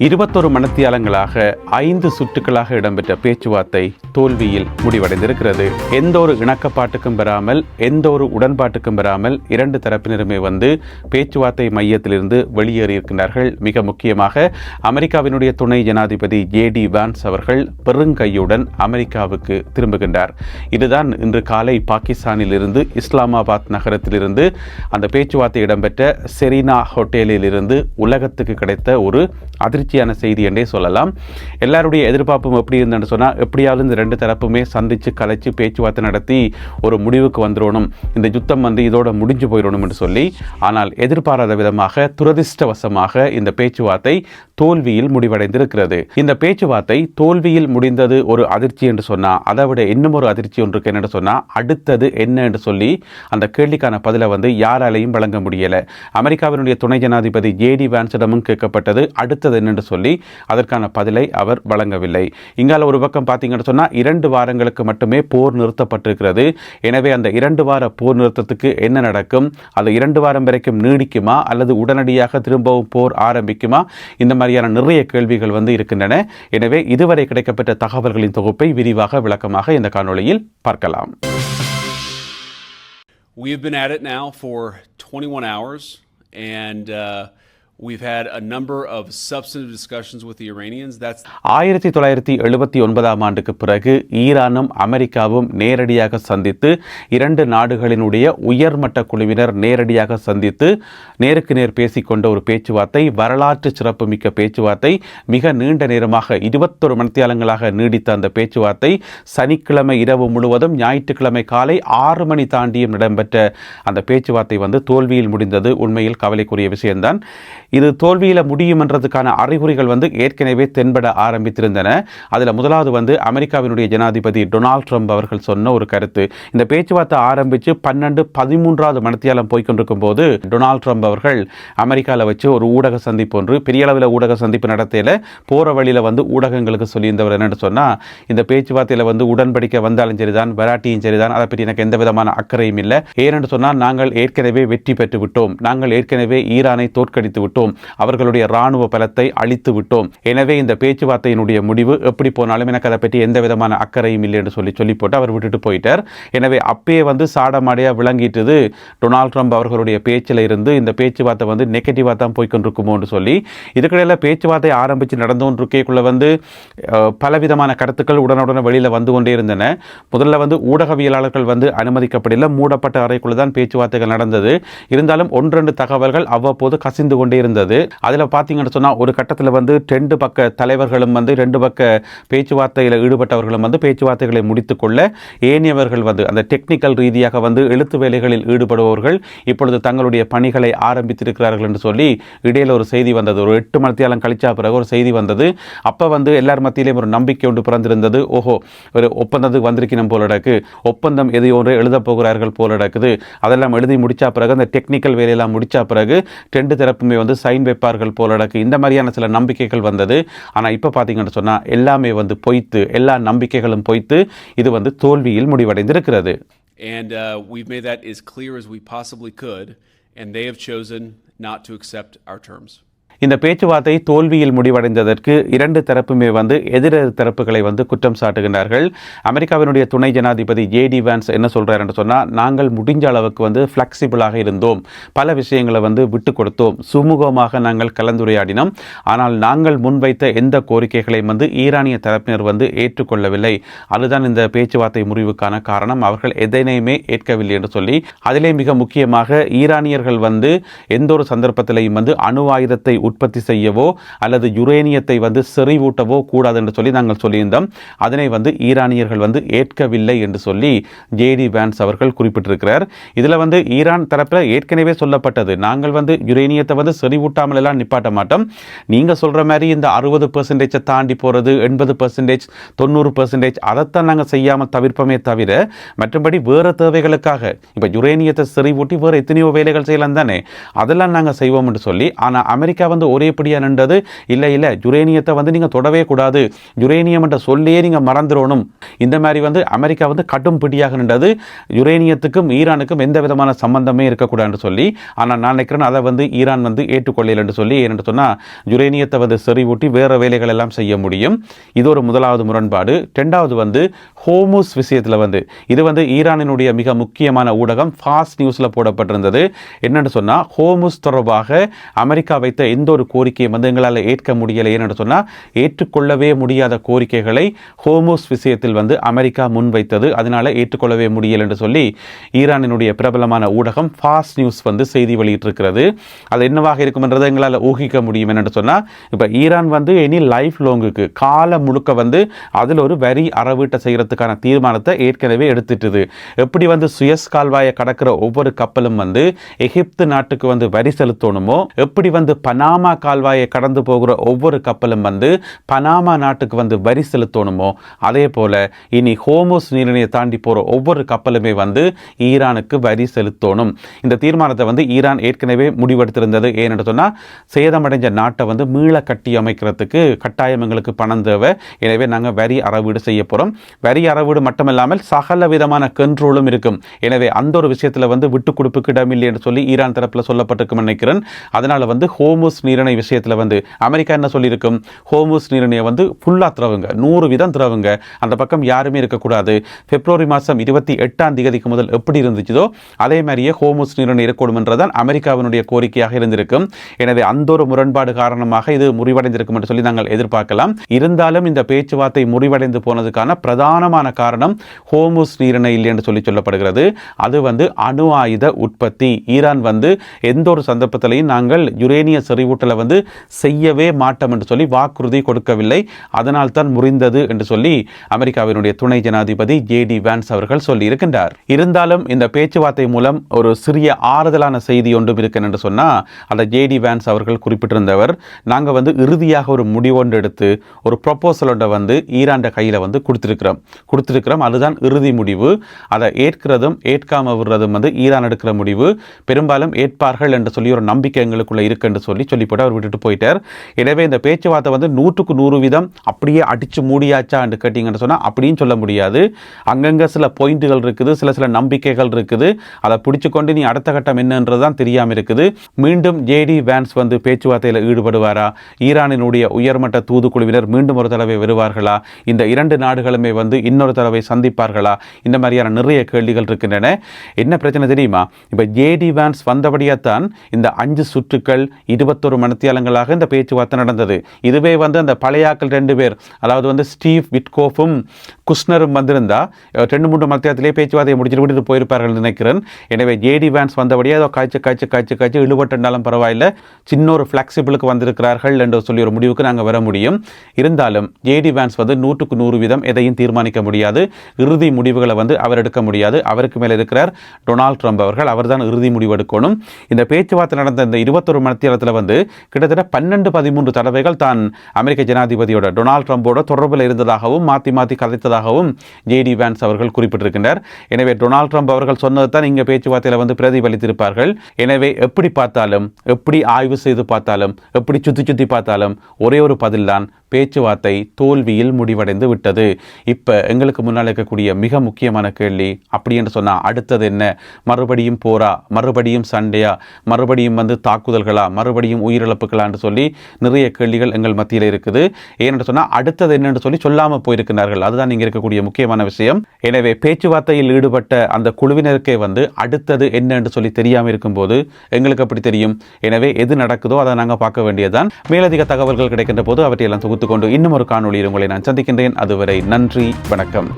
21 மணித்தியாலங்களாக 5 சுற்றுக்களாக இடம்பெற்ற பேச்சுவார்த்தை தோல்வியில் முடிவடைந்திருக்கிறது. எந்த ஒரு இணக்கப்பாட்டுக்கும் பெறாமல், எந்த ஒரு உடன்பாட்டுக்கும் பெறாமல் இரண்டு தரப்பினருமே பேச்சுவார்த்தை மையத்திலிருந்து வெளியேறியிருக்கிறார்கள். மிக முக்கியமாக அமெரிக்காவினுடைய துணை ஜனாதிபதி ஜேடி வான்ஸ் அவர்கள் பெருங்கையுடன் அமெரிக்காவுக்கு திரும்புகின்றார். இதுதான் இன்று காலை பாகிஸ்தானில் இருந்து இஸ்லாமாபாத் நகரத்திலிருந்து அந்த பேச்சுவார்த்தை இடம்பெற்ற செரீனா ஹோட்டலில் இருந்து உலகத்துக்கு கிடைத்த ஒரு அதிர்ச்சியான செய்தி என்றே சொல்லலாம். எல்லாருடைய எதிர்பார்ப்பும் எப்படி இருந்தேன்னு சொன்னால், எப்படியாவது இந்த ரெண்டு தரப்புமே சந்தித்து கலைச்சு பேச்சுவார்த்தை நடத்தி ஒரு முடிவுக்கு வந்துடணும், இந்த யுத்தம் இதோட முடிஞ்சு போயிடணும் என்று சொல்லி. ஆனால் எதிர்பாராத விதமாக துரதிர்ஷ்டவசமாக இந்த பேச்சுவார்த்தை தோல்வியில் முடிவடைந்திருக்கிறது. இந்த பேச்சுவார்த்தை தோல்வியில் முடிந்தது ஒரு அதிர்ச்சி என்று சொன்னால், அதை விட இன்னும் ஒரு அதிர்ச்சி ஒன்று இருக்கு. என்னென்னு சொன்னால், அடுத்தது என்ன என்று சொல்லி அந்த கேள்விக்கான பதிலை யாராலையும் வழங்க முடியலை. அமெரிக்காவினுடைய துணை ஜனாதிபதி ஜேடி வான்ஸிடமும் கேட்கப்பட்டது அடுத்தது என்னென்று சொல்லி, அதற்கான பதிலை அவர் வழங்கவில்லை. இங்கால ஒரு பக்கம் பார்த்தீங்கன்னு சொன்னால் 2 வாரங்களுக்கு மட்டுமே போர் நிறுத்தப்பட்டிருக்கிறது. எனவே அந்த 2 வார போர் நிறுத்தத்துக்கு என்ன நடக்கும், அது 2 வாரம் வரைக்கும் நீடிக்குமா அல்லது உடனடியாக திரும்பவும் போர் ஆரம்பிக்குமா, இந்த மாதிரியான நிறைய கேள்விகள் இருக்கின்றன. எனவே இதுவரை கிடைக்கப்பட்ட தகவல்களின் தொகுப்பை விரிவாக விளக்கமாக இந்த காணொளியில் பார்க்கலாம். We have been at it now for 21 hours and we've had a number of substantive discussions with the Iranians. 1979 ஆண்டுக்கு பிறகு ஈரானும் அமெரிக்காவும் நேரடியாக சந்தித்து, 2 நாடுகளினுடைய உயர்மட்ட குழுவினர் நேரடியாக சந்தித்து நேருக்கு நேர் பேசிக்கொண்ட ஒரு பேச்சுவார்த்தை, வரலாற்று சிறப்புமிக்க பேச்சுவார்த்தை. மிக நீண்ட நேரமாக 21 மணித்தியாலங்களாக நீடித்த அந்த பேச்சுவார்த்தை சனிக்கிழமை இரவு முழுவதும், ஞாயிற்றுக்கிழமை காலை 6 மணி தாண்டியும் இடம்பெற்ற அந்த பேச்சுவார்த்தை தோல்வியில் முடிந்தது. உண்மையில் கவலைக்குரிய விஷயம்தான். இது தோல்வியில் முடியும் என்றதுக்கான அறிகுறிகள் ஏற்கனவே தென்பட ஆரம்பித்திருந்தன. அதில் முதலாவது அமெரிக்காவினுடைய ஜனாதிபதி டொனால்ட் ட்ரம்ப் அவர்கள் சொன்ன ஒரு கருத்து. இந்த பேச்சுவார்த்தை ஆரம்பித்து 12-13வது மணித்தியாலம் போய்கொண்டிருக்கும் போது டொனால்ட் ட்ரம்ப் அவர்கள் அமெரிக்காவில் வச்சு ஒரு ஊடக சந்திப்பு ஒன்று, பெரிய அளவில் ஊடக சந்திப்பு நடத்தையில் போகிற வழியில் ஊடகங்களுக்கு சொல்லியிருந்தவர் என்னென்னு சொன்னால், இந்த பேச்சுவார்த்தையில் உடன்படிக்கை வந்தாலும் சரிதான், வராட்டியும் சரிதான், அதை பற்றி எனக்கு எந்த விதமான அக்கறையும் இல்லை. ஏனென்று சொன்னால், நாங்கள் ஏற்கனவே வெற்றி பெற்று விட்டோம், நாங்கள் ஏற்கனவே ஈரானை தோற்கடித்து விட்டோம், அவர்களுடைய ராணுவ பலத்தை அழித்து விட்டோம். எனவே இந்த பேச்சுவார்த்தையினுடைய முடிவு எப்படி போனாலும் எனக்கு அதை பற்றி எந்த விதமான அக்கறையும் இல்லை என்று சொல்லி போட்டு அவர் விட்டுட்டு போயிட்டார். எனவே அப்பயே சாடமாடையா விளங்கிட்டது டொனால்ட் ட்ரம்ப் அவர்களுடைய பேச்சில் இருந்து இந்த பேச்சுவார்த்தை நெகட்டிவாக தான் போய்கொண்டிருக்குமோ என்று சொல்லி. இதுக்கிடையில் பேச்சுவார்த்தை ஆரம்பித்து நடந்து கொண்டிருக்கக்குள்ள பலவிதமான கருத்துக்கள் உடனுடன் வெளியில் வந்து கொண்டே இருந்தன. முதல்ல ஊடகவியலாளர்கள் அனுமதிக்கப்படவில்லை, மூடப்பட்ட அறைக்குள்ள தான் பேச்சுவார்த்தைகள் நடந்தது. இருந்தாலும் 1-2 தகவல்கள் அவ்வப்போது கசிந்து கொண்டே இருந்தது. அதில் பார்த்தீங்கன்னு சொன்னால், ஒரு கட்டத்தில் 2 பக்க தலைவர்களும் 2 பக்க பேச்சுவார்த்தையில் ஈடுபட்டவர்களும் பேச்சுவார்த்தைகளை முடித்துக்கொள்ள, ஏனையவர்கள் அந்த டெக்னிக்கல் ரீதியாக எழுத்து வேலைகளில் ஈடுபடுபவர்கள் இப்பொழுது தங்களுடைய பணிகளை ஆரம்பித்திருக்கிறார்கள் என்று சொல்லி இடையில் ஒரு செய்தி வந்தது. ஒரு 8 மணித்தியாலம் கழிச்சா பிறகு ஒரு செய்தி வந்தது. அப்போ எல்லார் மத்தியிலேயும் ஒரு நம்பிக்கை ஒன்று பிறந்திருந்தது. ஓஹோ, ஒரு ஒப்பந்தத்துக்கு வந்திருக்கணும் போல நடக்கு, ஒப்பந்தம் எதை ஒன்று எழுதப் போகிறார்கள் போல நடக்குது. அதெல்லாம் எழுதி முடிச்சா பிறகு, அந்த டெக்னிக்கல் வேலையெல்லாம் முடிச்சா பிறகு 2 தரப்புமே சைன் வைப்பார்கள் போல நடக்கு. இந்த மாதிரியான சில நம்பிக்கைகள் வந்தது. ஆனால் இப்போ பார்த்தீங்கன்னு சொன்னால் எல்லாமே பொய்த்து, எல்லா நம்பிக்கைகளும் பொய்த்து இது தோல்வியில் முடிவடைந்திருக்கிறது. And we've made that as clear as we possibly could, and they have chosen not to accept our terms. இந்த பேச்சுவார்த்தை தோல்வியில் முடிவடைந்ததற்கு 2 தரப்புமே எதிரெதிர் தரப்புகளை குற்றம் சாட்டுகின்றார்கள். அமெரிக்காவினுடைய துணை ஜனாதிபதி ஜேடி வான்ஸ் என்ன சொல்றார் என்று சொன்னால், நாங்கள் முடிஞ்ச அளவுக்கு ஃப்ளெக்சிபிளாக இருந்தோம், பல விஷயங்களை விட்டு கொடுத்தோம், சுமூகமாக நாங்கள் கலந்துரையாடினோம். ஆனால் நாங்கள் முன்வைத்த எந்த கோரிக்கைகளையும் ஈரானிய தரப்பினர் ஏற்றுக்கொள்ளவில்லை. அதுதான் இந்த பேச்சுவார்த்தை முறிவுக்கான காரணம். அவர்கள் எதனையுமே ஏற்கவில்லை என்று சொல்லி, அதிலே மிக முக்கியமாக ஈரானியர்கள் எந்த ஒரு சந்தர்ப்பத்திலையும் அணு ஆயுதத்தை உற்பத்தி செய்யவோ அல்லது யுரேனியத்தை செறிவூட்டவோ கூடாது என்று சொல்லி நாங்கள் சொல்லியிருந்தோம். அதனை ஈரானியர்கள் ஏற்கவில்லை என்று சொல்லி ஜேடி வான்ஸ் அவர்கள் குறிப்பிட்டிருக்கிறார். இதில் ஈரான் தரப்பில் ஏற்கனவே சொல்லப்பட்டது, நாங்கள் யுரேனியத்தை செறிவூட்டாமல் எல்லாம் நிப்பாட்ட மாட்டோம், நீங்கள் சொல்கிற மாதிரி இந்த 60% தாண்டி போகிறது, 80%, 90% அதைத்தான் நாங்கள் செய்யாமல் தவிர்ப்போமே தவிர, மற்றபடி வேறு தேவைகளுக்காக இப்போ யுரேனியத்தை செறிவூட்டி வேறு எத்தனையோ வேலைகள் செய்யலாம் தானே, அதெல்லாம் நாங்கள் செய்வோம் என்று சொல்லி. ஆனால் அமெரிக்கா வந்து ஒரேபடியாக நின்றது இல்லை யுரேனியத்தை வந்து நீங்கள் தொடவே கூடாது, யுரேனியம் என்ற சொல்லையே நீங்கள் மறந்துடணும். இந்த மாதிரி வந்து அமெரிக்கா வந்து கடும் பிடியாக நின்றது. யுரேனியத்துக்கும் ஈரானுக்கும் எந்த விதமான சம்பந்தமே இருக்கக்கூடாதுன்னு சொல்லி. ஆனால் நான் நினைக்கிறேன் அதை வந்து ஈரான் வந்து ஏற்றுக்கொள்ளல என்று சொல்லி. ஏன்னு சொன்னால் யுரேனியத்தை வந்து செறிவூட்டி வேறு வேலைகள் எல்லாம் செய்ய முடியும். இது ஒரு முதலாவது முரண்பாடு. ரெண்டாவது வந்து ஹோர்முஸ் விஷயத்தில் வந்து இது வந்து ஈரானினுடைய மிக முக்கியமான ஊடகம் ஃபாஸ்ட் நியூஸில் போடப்பட்டிருந்தது. என்னென்னு சொன்னால் ஹோர்முஸ் தொடர்பாக அமெரிக்கா வைத்த எந்த ஒரு கோரிக்கையை வந்து எங்களால் ஏற்க முடியலை. என்னென்னு சொன்னால் ஏற்றுக்கொள்ளவே முடியாத கோரிக்கைகளை ஹோர்முஸ் விஷயத்தில் வந்து அமெரிக்கா முன்வைத்தது, அதனால் ஏற்றுக்கொள்ளவே முடியலை என்று சொல்லி ஈரானினுடைய பிரபலமான ஊடகம் ஃபாஸ்ட் நியூஸ் வந்து செய்தி வெளியிட்டிருக்கிறது. அது என்னவாக இருக்கும் என்றதை எங்களால் ஊகிக்க முடியும். என்னென்னு சொன்னால் இப்போ ஈரான் வந்து இனி லைஃப் லாங்குக்கு காலம் முழுக்க வந்து அதில் ஒரு வரி அறவீட்டை செய்கிறதுக்கான தீர்மானத்தை ஏற்கனவே எடுத்துட்டுது. எப்படி வந்து சுயஸ் கால்வாயை கடக்கிற ஒவ்வொரு கப்பலும் வந்து எகிப்து நாட்டுக்கு வந்து வரி செலுத்தணுமோ, எப்படி வந்து பனாமா கால்வாயை கடந்து போகிற ஒவ்வொரு கப்பலும் வந்து பனாமா நாட்டுக்கு வந்து வரி செலுத்தணுமோ, அதே போல இனி ஹோர்முஸ் நீரிணையை தாண்டி போகிற ஒவ்வொரு கப்பலுமே வந்து ஈரானுக்கு வரி செலுத்தணும். இந்த தீர்மானத்தை வந்து ஈரான் ஏற்கனவே முடிவெடுத்திருந்தது. ஏன்னு சொன்னால் சேதமடைஞ்ச நாட்டை வந்து மீள கட்டி அமைக்கிறதுக்கு கட்டாயம் எங்களுக்கு பணம் தேவை, எனவே நாங்கள் வரி அறவீடு செய்ய போகிறோம். வரி அறவீடு மட்டுமில்லாமல் சகல விதமான கண்ட்ரோலும் இருக்கும். எனவே அந்த ஒரு விஷயத்தில் வந்து விட்டு கொடுப்புக்கு இடமில்லை என்று சொல்லி ஈரான் தரப்பில் சொல்லப்பட்டிருக்கும் நினைக்கிறேன். அதனால் வந்து ஹோர்முஸ் நீரிணை விஷயத்தில் வந்து அமெரிக்கா என்ன சொல்லியிருக்கும், ஹோர்முஸ் நீரிணையை வந்து ஃபுல்லாக திறவுங்க, 100 வீதம் திறவுங்க, அந்த பக்கம் யாருமே இருக்கக்கூடாது. பிப்ரவரி மாதம் 28 முதல் எப்படி இருந்துச்சதோ அதே மாதிரியே ஹோர்முஸ் நீரிணை இருக்கணும் என்றதான் அமெரிக்காவினுடைய கோரிக்கையாக இருந்திருக்கும். எனவே அந்த ஒரு முரண்பாடு காரணமாக இது முறிவடைந்திருக்கும் என்று சொல்லி நாங்கள் எதிர்பார்க்கலாம். இருந்தாலும் இந்த பேச்சுவார்த்தை முறிவடைந்து போனதுக்கான பிரதானமான காரணம் ஹோர்முஸ் நீரிணை இல்லை என்று சொல்லப்படுகிறது. அது வந்து அணு ஆயுத உற்பத்தி. ஈரான் வந்து எந்த ஒரு சந்தர்ப்பத்திலையும் நாங்கள் யுரேனிய செறிவூட்டலை வந்து செய்யவே மாட்டோம் என்று சொல்லி வாக்குறுதி கொடுக்கவில்லை, அதனால் தான் முறிந்தது என்று சொல்லி அமெரிக்காவினுடைய துணை ஜனாதிபதி JD வான்ஸ் அவர்கள் சொல்லி இருக்கின்றார். இருந்தாலும் இந்த பேச்சுவார்த்தை மூலம் ஒரு சிறிய ஆறுதலான செய்தி ஒன்றும் இருக்கு என்று சொன்னால் அந்த JD வான்ஸ் அவர்கள் குறிப்பிட்டிருந்தவர், நாங்கள் வந்து இறுதியாக ஒரு முடிவொன்று எடுத்து ஒரு ப்ரொபோசலோட வந்து ஈரான் கையில் வந்து கொடுத்திருக்கிறோம். அதுதான் இறுதி முடிவு. அதை ஏற்கிறதும் ஏற்காம விடுறதும் வந்து ஈரான் எடுக்கிற முடிவு. பெரும்பாலும் ஏற்பார்கள் என்று சொல்லி ஒரு நம்பிக்கை எங்களுக்குள்ள இருக்கு என்று சொல்லி போட்டு அவர் விட்டுட்டு போயிட்டார். எனவே இந்த பேச்சுவார்த்தை வந்து 100% வீதம் அப்படியே அடிச்சு மூடியாச்சா என்று கேட்டீங்கன்னு சொன்னால் அப்படியும் சொல்ல முடியாது. அங்கங்கே சில பாயிண்ட்டுகள் இருக்குது, சில நம்பிக்கைகள் இருக்குது. அதை பிடிச்சு கொண்டு நீ அடுத்த கட்டம் என்னன்றதுதான் தெரியாமல் இருக்குது. மீண்டும் JD வான்ஸ் வந்து பேச்சுவார்த்தையில் ஈடுபடுவாரா, ஈரானினுடைய உயர்மட்ட தூதுக்குழுவினர் மீண்டும் ஒரு தடவை வருவார்களா, இந்த இரண்டு நாடுகளுமே வந்து இன்னொரு தடவை சந்திப்பார்களா, இந்த மாதிரியான நிறைய கேள்விகள் இருக்கின்றன. என்ன பிரச்சனை தெரியுமா, இப்போ JD வான்ஸ் வந்தபடியாத்தான் இந்த 5 சுற்றுக்கள் 21 மணித்தியாலங்களாக இந்த பேச்சுவார்த்தை நடந்தது. இதுவே வந்து அந்த பழையாக்கள் 2 பேர், அதாவது வந்து ஸ்டீவ் விட்கோஃபும் குஷ்னரும் வந்திருந்தா 2-3 மணித்தியாலத்திலே பேச்சுவார்த்தையை முடிச்சுட்டு விட்டுட்டு போயிருப்பார்கள் நினைக்கிறேன். எனவே JD வான்ஸ் வந்தபடியே ஏதோ காய்ச்சி இழுபட்டுனாலும் பரவாயில்லை, சின்ன ஒரு ஃப்ளெக்சிபிளுக்கு வந்திருக்கிறார்கள் என்று சொல்லி ஒரு முடிவுக்கு நாங்கள் வர முடியும். இருந்தாலும் JD வான்ஸ் வந்து 100% வீதம் எதையும் தீர்மானிக்க முடியாது, இறுதி முடிவுகளை வந்து அவர் எடுக்க முடியாது. அவருக்கு மேலே இருக்கிறார் டொனால்ட் ட்ரம்ப் அவர்கள், அவர் தான் இறுதி முடிவு எடுக்கணும். இந்த பேச்சுவார்த்தை நடந்த இந்த 21 மணித்தியாலத்தில் வந்து கிட்டத்தட்ட 12-13 தடவைகள் தான் அமெரிக்க ஜனாதிபதியோட டொனால்ட் ட்ரம்போட தொடர்பில் இருந்ததாகவும் மாற்றி கதைத்ததாகவும் JD வான்ஸ் அவர்கள் குறிப்பிட்டிருக்கின்றார். எனவே டொனால்ட் ட்ரம்ப் அவர்கள் சொன்னது தான் இங்கே பேச்சுவார்த்தையில் வந்து பிரதிபலித்திருப்பார்கள். எனவே எப்படி பார்த்தாலும், எப்படி ஆய்வு செய்து பார்த்தாலும், எப்படி சுத்தி பார்த்தாலும் ஒரே ஒரு பதில் தான், பேச்சுவார்த்தை தோல்வியில் முடிவடைந்து விட்டது. இப்போ எங்களுக்கு முன்னால் இருக்கக்கூடிய மிக முக்கியமான கேள்வி, அப்படி என்று சொன்னால் அடுத்தது என்ன? மறுபடியும் போரா, மறுபடியும் சண்டையா, மறுபடியும் வந்து தாக்குதல்களா, மறுபடியும் உயிரிழப்புகளான்னு சொல்லி நிறைய கேள்விகள் எங்கள் மத்தியில் இருக்குது. ஏனென்று சொன்னால் அடுத்தது என்னென்று சொல்லி சொல்லாமல் போயிருக்கிறார்கள். அதுதான் இங்கே இருக்கக்கூடிய முக்கியமான விஷயம். எனவே பேச்சுவார்த்தையில் ஈடுபட்ட அந்த குழுவினருக்கே வந்து அடுத்தது என்ன என்று சொல்லி தெரியாமல் இருக்கும்போது எங்களுக்கு அப்படி தெரியும். எனவே எது நடக்குதோ அதை நாங்கள் பார்க்க வேண்டியதுதான். மேலதிக தகவல்கள் கிடைக்கின்ற போது அவற்றையெல்லாம் தொகுத்து கொண்டு இன்னும் ஒரு காணொளியில் உங்களை நான் சந்திக்கின்றேன். அதுவரை நன்றி, வணக்கம்.